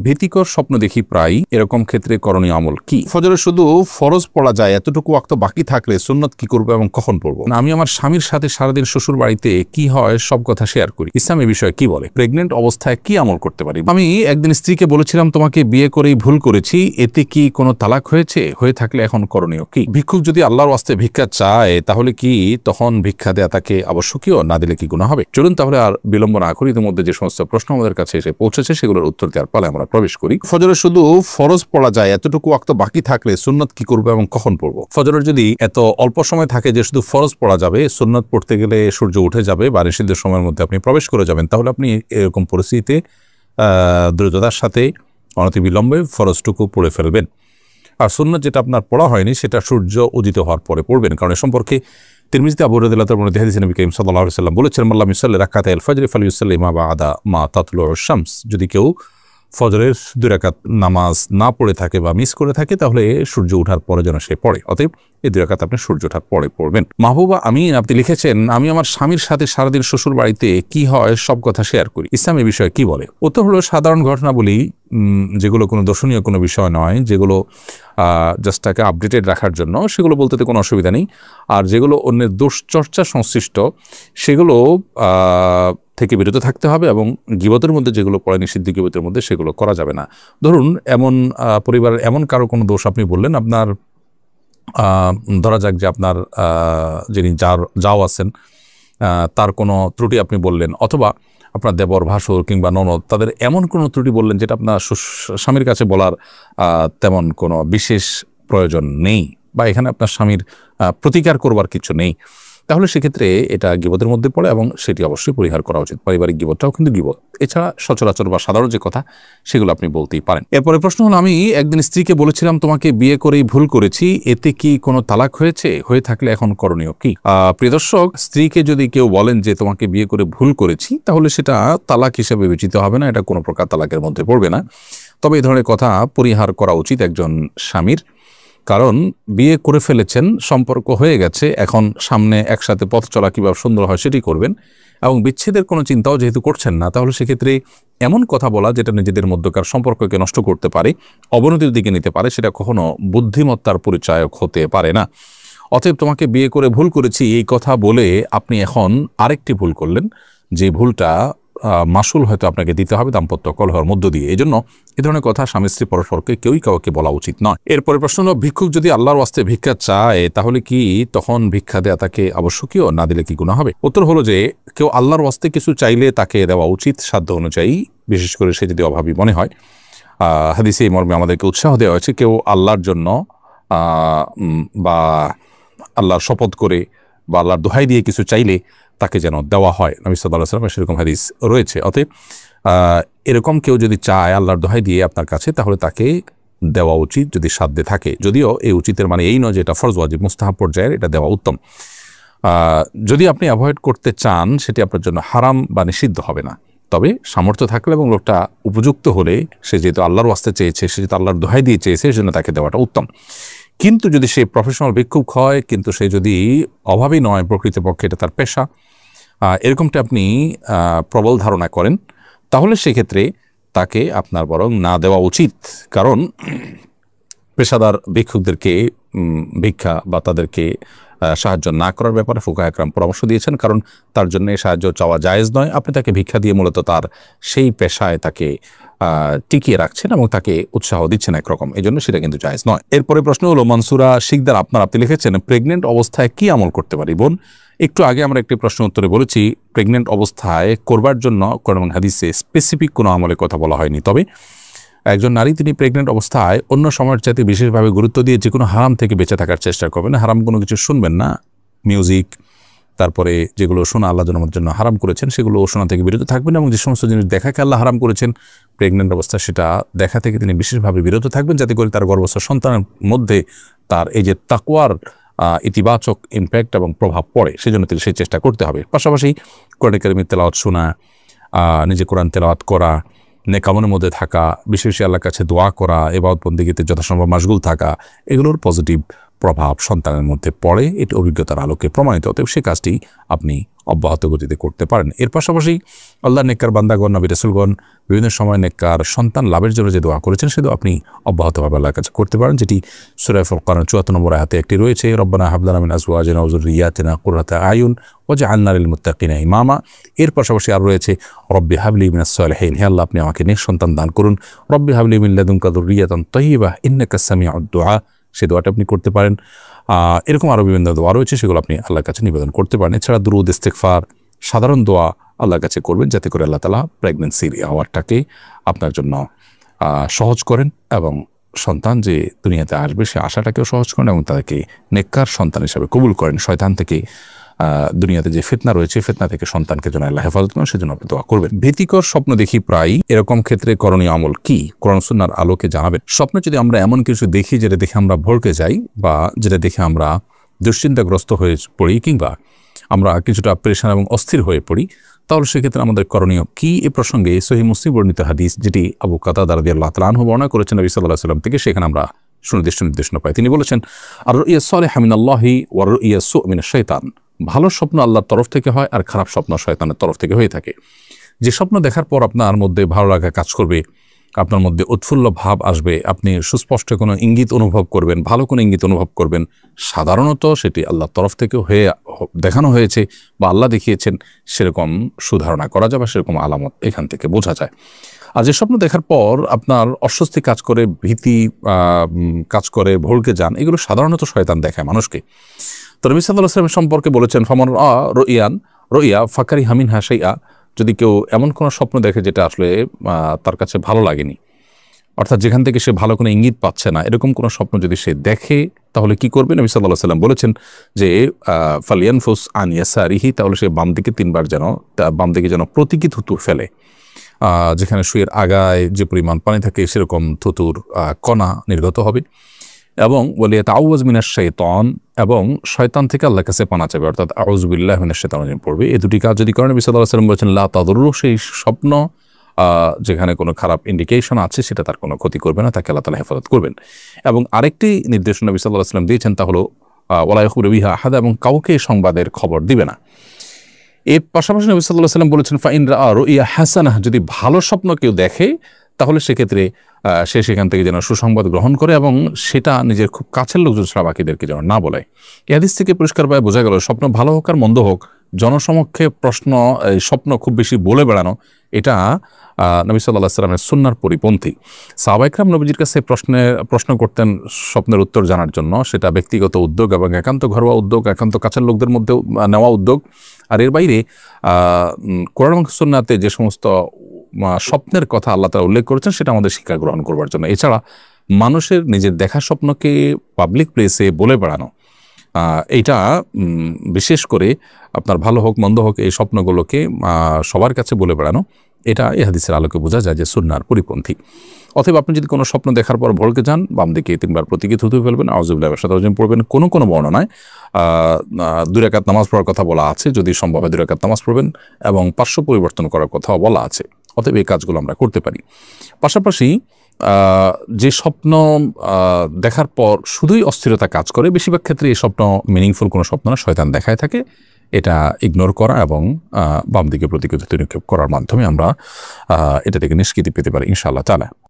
ভীতিকর স্বপ্ন দেখি প্রায়, এরকম ক্ষেত্রে করণীয় আমল কি? ফজরে শুধু ফরজ পড়া যায়, এতটুকু ওয়াক্ত বাকি থাকলে সুন্নত কি করবো এবং কখন পড়বো? আমি আমার স্বামীর সাথে সারাদিন শ্বশুর বাড়িতে কি হয় সব কথা শেয়ার করি, ইসলাম এই বিষয়ে কি বলে? প্রেগনেন্ট অবস্থায় কি আমল করতে পারি? আমি একদিন স্ত্রীকে বলেছিলাম তোমাকে বিয়ে করেই ভুল করেছি, এতে কি কোনো তালাক হয়েছে? হয়ে থাকলে এখন করণীয় কি? ভিক্ষুক যদি আল্লাহর ওয়াস্তে ভিক্ষা চায় তাহলে কি তখন ভিক্ষা দেয়া তাকে আবশ্যকীয়? না দিলে কি গুনাহ হবে? চলুন তাহলে আর বিলম্ব না করি, ইতিমধ্যে যে সমস্ত প্রশ্ন আমাদের কাছে এসে পৌঁছেছে সেগুলোর উত্তর দেওয়ার পালে আমরা প্রবেশ করি। ফজরে শুধু ফরজ পড়া যায়, এতটুকু ওয়াক্ত বাকি থাকলে সুন্নত কি করবো এবং কখন পড়বো? ফজরের যদি এত অল্প সময় থাকে যে শুধু ফরজ পড়া যাবে, সুন্নত পড়তে গেলে সূর্য উঠে যাবে বা নিষিদ্ধ সময়ের মধ্যে আপনি প্রবেশ করে যাবেন, তাহলে আপনি এরকম পরিস্থিতিতে দ্রুততার সাথে অনতিবিলম্বে ফরজটুকু পড়ে ফেলবেন। আর সুন্নত যেটা আপনার পড়া হয়নি সেটা সূর্য উদিত হওয়ার পরে পড়বেন, কারণ এ সম্পর্কে তিরমিজিতে আবু হুরায়রা রাদিয়াল্লাহু আনহু হাদিসে নবী করিম সাল্লাল্লাহু আলাইহি ওয়াসাল্লাম বলেছেন, মাল্লাম ইউসাল্লি রাকাতাল ফজর ফালিউসাল্লি মা বাদা মা তাতলুউশ শামস। যদি কেউ ফজরের 2 রাকাত নামাজ না পড়ে থাকে বা মিস করে থাকে তাহলে সূর্য ওঠার পরে যেন সে পড়ে। অতএব এই 2 রাকাত আপনি সূর্য ওঠার পরে পড়বেন। মাহবুবা আমিন আপনি লিখেছেন, আমি আমার স্বামীর সাথে সারাদিন শ্বশুর বাড়িতে কি হয় সব কথা শেয়ার করি, ইসলাম এই বিষয়ে কি বলে? উত্তর হলো সাধারণ ঘটনাবলী, যেগুলো কোনো দর্শনীয় কোনো বিষয় নয়, যেগুলো জাস্ট তাকে আপডেটেড রাখার জন্য, সেগুলো বলতে কোনো অসুবিধা নেই। আর যেগুলো অন্যের দোষচর্চা সংশ্লিষ্ট সেগুলো থেকে বিরত থাকতে হবে, এবং গীবতের মধ্যে যেগুলো পড়ে নিষিদ্ধ গীবতের মধ্যে সেগুলো করা যাবে না। ধরুন এমন পরিবারের এমন কারো কোনো দোষ আপনি বললেন, আপনার ধরা যাক যে আপনার যিনি যাও আছেন তার কোনো ত্রুটি আপনি বললেন, অথবা আপনার দেবর ভাসুর কিংবা ননদ তাদের এমন কোনো ত্রুটি বললেন যেটা আপনার স্বামীর কাছে বলার তেমন কোনো বিশেষ প্রয়োজন নেই, বা এখানে আপনার স্বামীর প্রতিকার করবার কিছু নেই, তাহলে সেক্ষেত্রে এটা গীবতের মধ্যে পড়ে এবং সেটি অবশ্যই পরিহার করা উচিত। পারিবারিক গীবতটাও কিন্তু গীবত। এছাড়া সচরাচর বা সাধারণ যে কথা সেগুলো আপনি বলতেই পারেন। এরপরে প্রশ্ন হলো, আমি একদিন স্ত্রীকে বলেছিলাম তোমাকে বিয়ে করেই ভুল করেছি, এতে কি কোনো তালাক হয়েছে? হয়ে থাকলে এখন করণীয় কি? প্রিয় দর্শক, স্ত্রীকে যদি কেউ বলেন যে তোমাকে বিয়ে করে ভুল করেছি, তাহলে সেটা তালাক হিসেবে বিবেচিত হবে না, এটা কোনো প্রকার তালাকের মধ্যে পড়বে না। তবে এই ধরনের কথা পরিহার করা উচিত একজন স্বামীর, কারণ বিয়ে করে ফেলেছেন, সম্পর্ক হয়ে গেছে, এখন সামনে একসাথে পথ চলা কীভাবে সুন্দর হয় সেটি করবেন, এবং বিচ্ছেদের কোনো চিন্তাও যেহেতু করছেন না, তাহলে সেক্ষেত্রে এমন কথা বলা যেটা নিজেদের মধ্যকার সম্পর্ককে নষ্ট করতে পারে, অবনতির দিকে নিতে পারে, সেটা কখনো বুদ্ধিমত্তার পরিচায়ক হতে পারে না। অতএব তোমাকে বিয়ে করে ভুল করেছি এই কথা বলে আপনি এখন আরেকটি ভুল করলেন, যে ভুলটা মাসুল হয়তো আপনাকে দিতে হবে দাম্পত্য কলহের মধ্য দিয়ে। এই জন্য এ ধরনের কথা স্বামী স্ত্রী পরস্পরকে কেউই কাউকে বলা উচিত নয়। এরপরে প্রশ্ন হলো, ভিক্ষুক যদি আল্লাহর ওয়াস্তে ভিক্ষা চায় তাহলে কি তখন ভিক্ষা দেয়া তাকে আবশ্যকীয়? না দিলে কি গুনাহ হবে? উত্তর হলো যে কেউ আল্লাহর ওয়াস্তে কিছু চাইলে তাকে দেওয়া উচিত সাধ্য অনুযায়ী, বিশেষ করে সে যদি অভাবী মনে হয়। হাদিসে এই মর্মে আমাদেরকে উৎসাহ দেওয়া হয়েছে, কেউ আল্লাহর জন্য বা আল্লাহর শপথ করে বা আল্লাহর দোহাই দিয়ে কিছু চাইলে তাকে যেন দেওয়া হয়। নবী সাল্লাল্লাহু আলাইহি ওয়াসাল্লাম সেরকম হাদিস রয়েছে। অতএব এরকম কেউ যদি চায় আল্লাহর দোহাই দিয়ে আপনার কাছে, তাহলে তাকে দেওয়া উচিত যদি সাধ্যে থাকে। যদিও এই উচিতের মানে এই নয় যে এটা ফরজ ওয়াজিব, মুস্তাহাব পর্যায়ের, এটা দেওয়া উত্তম। যদি আপনি অ্যাভয়েড করতে চান সেটি আপনার জন্য হারাম বা নিষিদ্ধ হবে না, তবে সামর্থ্য থাকলে এবং লোকটা উপযুক্ত হলে, সে যেহেতু আল্লাহর ওয়াস্তে চেয়েছে, সে যেহেতু আল্লাহর দোহাই দিয়ে চেয়েছে, সেজন্য তাকে দেওয়াটা উত্তম। কিন্তু যদি সে প্রফেশনাল ভিক্ষুক হয়, কিন্তু সে যদি অভাবী নয়, প্রকৃতপক্ষে এটা তার পেশা, এরকমটা আপনি প্রবল ধারণা করেন, তাহলে সেক্ষেত্রে তাকে আপনার বরং না দেওয়া উচিত। কারণ পেশাদার ভিক্ষুকদেরকে ভিক্ষা বা তাদেরকে সাহায্য না করার ব্যাপারে ফুকাহা একরাম পরামর্শ দিয়েছেন, কারণ তার জন্য সাহায্য চাওয়া জায়েজ নয়। আপনি তাকে ভিক্ষা দিয়ে মূলত তার সেই পেশায় তাকে টিকিয়ে রাখছেন এবং তাকে উৎসাহ দিচ্ছেন একরকম, এই জন্য সেটা কিন্তু জায়েজ নয়। এরপরে প্রশ্ন হলো, মনসুরা শিকদার আপনি লিখেছেন, প্রেগনেন্ট অবস্থায় কি আমল করতে পারি বোন? একটু আগে আমরা একটি প্রশ্ন উত্তরে বলেছি, প্রেগনেন্ট অবস্থায় করবার জন্য কোরআন হাদিসে স্পেসিফিক কোনো আমলের কথা বলা হয়নি। তবে একজন নারী তিনি প্রেগনেন্ট অবস্থায় অন্য সময়ের চাইতে বিশেষভাবে গুরুত্ব দিয়ে যে কোনো হারাম থেকে বেঁচে থাকার চেষ্টা করবেন। হারাম কোনো কিছু শুনবেন না, মিউজিক, তারপরে যেগুলো শোনা আল্লাহ জন্য হারাম করেছেন সেগুলো শোনা থেকে বিরত থাকবেন, এবং যে সমস্ত জিনিস দেখাকে আল্লাহ হারাম করেছেন প্রেগনেন্ট অবস্থা, সেটা দেখা থেকে তিনি বিশেষভাবে বিরত থাকবেন, যাতে করে তার গর্ভস্থ সন্তানের মধ্যে তার এই যে তাকওয়ার ইতিবাচক ইম্প্যাক্ট এবং প্রভাব পড়ে, সেজন্য তিনি সেই চেষ্টা করতে হবে। পাশাপাশি কোরআন কারীমের তেলাওয়াত শোনা, নিজে কোরআন তেলাওয়াত করা, নেকামনের মধ্যে থাকা, বিশেষ আল্লাহর কাছে দোয়া করা, ইবাদত বন্দেগীতে যথাসম্ভব মাশগুল থাকা, এগুলোর পজিটিভ প্রভাব সন্তানের মধ্যে পড়ে, এটি অভিজ্ঞতার আলোকে প্রমাণিত। অতএব সে কাজটি আপনি অব্যাহত গতিতে করতে পারেন। এর পাশাপাশি আল্লাহ নেককার বান্দাগণ, নবী রাসূলগণ বিভিন্ন সময় নেককার সন্তান লাভের জন্য যে দোয়া করেছেন সে দোয়া আপনি অব্যাহতভাবে আল্লাহর কাছে করতে পারেন, যেটি সূরা ফুরকানের ৭৪ নম্বর আয়াতে একটি রয়েছে, রব্বানা হাব লানা মিন আজওয়াজিনা ওয়া যুররিয়াতিনা কুররাতা আয়ুন ওয়াজআলনা লিল মুত্তাকিনা ইমামা। এর পাশাপাশি আর রয়েছে রব্বি হাবলি মিনাস সালিহিন, হে আল্লাহ আপনি আমাকে নেক সন্তান দান করুন, রব্বি হাবলি মিন লাদুনকা যুররিয়াতান তাইয়্যিবাহ ইন্নাকা সামিউদ দুআ, সে দোয়াটা আপনি করতে পারেন। এরকম আরও বিভিন্ন দোয়া রয়েছে, সেগুলো আপনি আল্লাহর কাছে নিবেদন করতে পারেন। এছাড়া দুরুদ, ইস্তিগফার, সাধারণ দোয়া আল্লাহর কাছে করবেন, যাতে করে আল্লাহ তাআলা প্রেগন্যান্সির আওয়ারটাকে আপনার জন্য সহজ করেন এবং সন্তান যে দুনিয়াতে আসবে সে আশাটাকেও সহজ করেন এবং তাদেরকে নেককার সন্তান হিসাবে কবুল করেন। শয়তান থেকে দুনিয়াতে যে ফিতনা রয়েছে, ফিতনা থেকে সন্তানকে যেন আল্লাহ হেফাজত করেন, সেজন্য আপনি দোয়া করবেন। ভীতিকর স্বপ্ন দেখি প্রায়, এরকম ক্ষেত্রে করণীয় আমল কি, কোরআন সুন্নাহর আলোকে জানাবেন। স্বপ্নে যদি আমরা এমন কিছু দেখি যেটা দেখে আমরা ভড়কে যাই বা যেটা দেখে আমরা দুশ্চিন্তাগ্রস্ত হয়ে পড়ি কিংবা আমরা কিছুটা প্রেশান এবং অস্থির হয়ে পড়ি, তাহলে সেক্ষেত্রে আমাদের করণীয় কি, এ প্রসঙ্গে সহিহ মুসলিম বর্ণিত হাদিস যেটি আবু কাতাদা রাদিয়াল্লাহু তাআলা আনহু বর্ণনা করেছেন নবী সাল্লাল্লাহু আলাইহি ওয়াসাল্লাম থেকে, সেখানে আমরা সুনির্দিষ্ট নির্দেশনা পাই। তিনি বলেছেন, আর রুইয়া সালিহা মিনাল্লাহি ওয়া রুইয়া সু মিনাশ শাইতান, ভালো স্বপ্ন আল্লাহর তরফ থেকে হয় আর খারাপ স্বপ্ন শয়তানের তরফ থেকে হয়ে থাকে। যে স্বপ্ন দেখার পর আপনার মধ্যে ভালো লাগা কাজ করবে, আপনার মধ্যে উৎফুল্ল ভাব আসবে, আপনি সুস্পষ্ট কোনো ইঙ্গিত অনুভব করবেন, ভালো কোনো ইঙ্গিত অনুভব করবেন, সাধারণত সেটি আল্লাহর তরফ থেকে হয়ে দেখানো হয়েছে বা আল্লাহ দেখিয়েছেন, সেরকম সুধারণা করা যায় বা সেরকম আলামত এখান থেকে বোঝা যায়। আর যে স্বপ্ন দেখার পর আপনার অস্বস্তি কাজ করে, ভীতি কাজ করে, ভড়কে যান, এগুলো সাধারণত শয়তান দেখায় মানুষকে। তো নবী সাল্লাল্লাহু আলাইহি ওয়াসাল্লাম সম্পর্কে বলেছেন, ফামান রুইয়া ফাকারি হামিন হাসাইয়া, যদি কেউ এমন কোনো স্বপ্ন দেখে যেটা আসলে তার কাছে ভালো লাগেনি, অর্থাৎ যেখান থেকে সে ভালো কোনো ইঙ্গিত পাচ্ছে না, এরকম কোনো স্বপ্ন যদি সে দেখে তাহলে কি করবে? নবী সাল্লাল্লাহু আলাইহি ওয়াসাল্লাম বলেছেন যে ফালিয়ানফুস আন ইয়াসারিহি, তাহলে সে বাম দিকে 3 বার যেন বাম দিকে যেন প্রতীকী থুতু ফেলে, যেখানে শুয়ের আগায় যে পরিমাণ পানি থাকে সেরকম থুতুর কণা নির্গত হবে, এবং বলে তাআউযু মিনাশ শাইতান, এবং শয়তান থেকে আল্লাহর কাছে পানা চাইবে, অর্থাৎ আউযু বিল্লাহি মিনাশ শাইতানির রাজিম পড়বে। এই দুটি কাজ যদি করেন, নবী সাল্লাল্লাহু আলাইহি ওয়াসাল্লাম বলেছেন লা তাদুররু, সেই স্বপ্ন যেখানে কোনো খারাপ ইন্ডিকেশন আছে সেটা তার কোনো ক্ষতি করবে না, তাকে আল্লাহ তাআলা হেফাজত করবেন। এবং আরেকটি নির্দেশনা নবী সাল্লাল্লাহু আলাইহি ওয়াসাল্লাম দিয়েছেন, তা হলো ওয়ালা ইয়াখবিরু বিহা আহাদা, এবং কাউকে সংবাদের খবর দিবে না। এর পাশাপাশি নবী সাল্লাল্লাহু আলাইহি ওয়াসাল্লাম বলেছেন, ফাইন রাআ রুইয়া হাসানাহ, যদি ভালো স্বপ্ন কেউ দেখে তাহলে সেক্ষেত্রে সে সেখান থেকে যেন সুসংবাদ গ্রহণ করে এবং সেটা নিজের খুব কাছের লোকজন ছাড়া বাকিদেরকে যেন না বলে। এই হাদিস থেকে পরিষ্কারভাবে বোঝা গেল, স্বপ্ন ভালো হোক আর মন্দ হোক, জনসমক্ষে স্বপ্ন খুব বেশি বলে বেড়ানো, এটা নবী সাল্লাল্লাহু আলাইহি ওয়াসাল্লামের সুন্নাহর পরিপন্থী। সাহাবা ইকরাম নবীজির কাছে প্রশ্ন করতেন স্বপ্নের উত্তর জানার জন্য, সেটা ব্যক্তিগত উদ্যোগ এবং একান্ত ঘরোয়া উদ্যোগ, একান্ত কাছের লোকদের মধ্যেও নেওয়া উদ্যোগ। আর এর বাইরে কোরআন এবং সুন্নাহতে যে সমস্ত স্বপ্নের কথা আল্লাহ তাআলা উল্লেখ করেছেন সেটা আমাদের শিক্ষা গ্রহণ করবার জন্য। এছাড়া মানুষের নিজের দেখা স্বপ্নকে পাবলিক প্লেসে বলে বেড়ানো, এইটা বিশেষ করে আপনার ভালো হোক মন্দ হোক এই স্বপ্নগুলোকে সবার কাছে বলে বেড়ানো, এটা এই হাদিসের আলোকে বোঝা যায় যে সুন্নাহর পরিপন্থী। অতএব আপনি যদি কোনো স্বপ্ন দেখার পর ভড়কে যান, বাম দিকে 3 বার প্রতীকী থুতু ফেলবেন, আউযু বিল্লাহি মিনাশ শাইতানির রাজিম পড়বেন। কোনো বর্ণনায় 2 রাকাত নামাজ পড়ার কথা বলা আছে, যদি সম্ভব হয় 2 রাকাত নামাজ পড়বেন, এবং পার্শ্ব পরিবর্তন করার কথাও বলা আছে। অতএব এই কাজগুলো আমরা করতে পারি। পাশাপাশি যে স্বপ্ন দেখার পর শুধুই অস্থিরতা কাজ করে, বেশিরভাগ ক্ষেত্রে এই স্বপ্ন মিনিংফুল কোনো স্বপ্ন না, শয়তান দেখায় থাকে, এটা ইগনোর করা এবং বাম দিকে প্রতীকী থুতু নিক্ষেপ করার মাধ্যমে আমরা এটা থেকে নিষ্কৃতি পেতে পারি ইনশাআল্লাহ তাআলা।